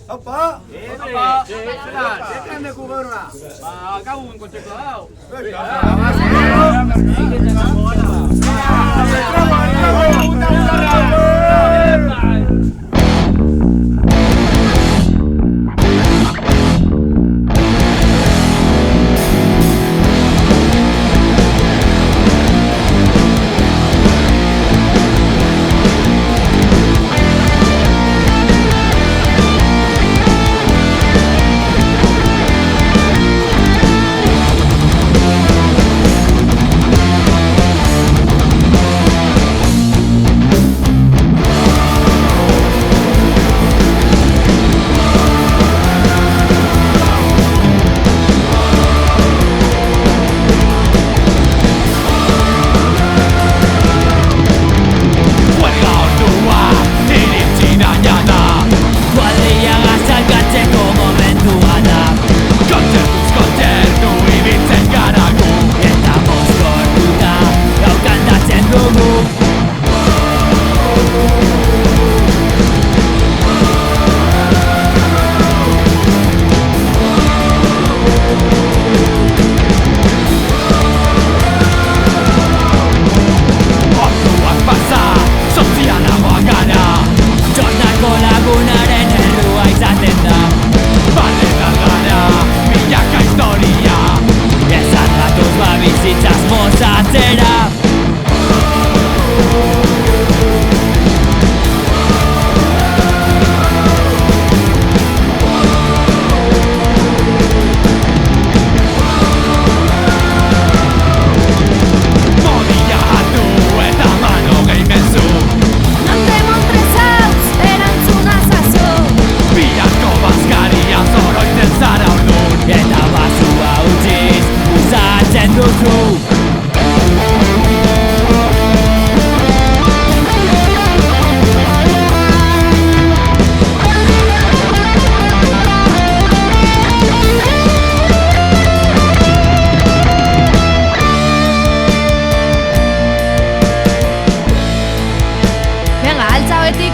Opa! Opa! Zekan deku gaurra? Gabun kontzertu hau.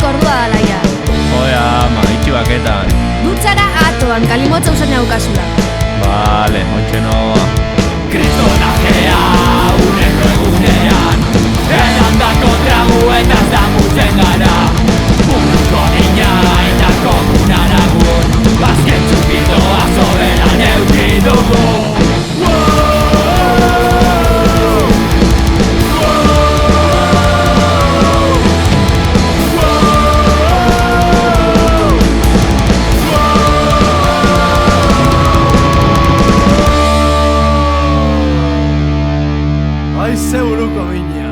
Ordua da laia. Joder, ama, itxibaketan. Dutxara atoan, kalimotza usaina daukazula. Vale, hoxe noa. Kristonajea, uneko egunean Erandako tragu eta zamutzen gara Munduko nina eta komunaragun Bazken txupitoa soberan euki dugu Aize buruko mina.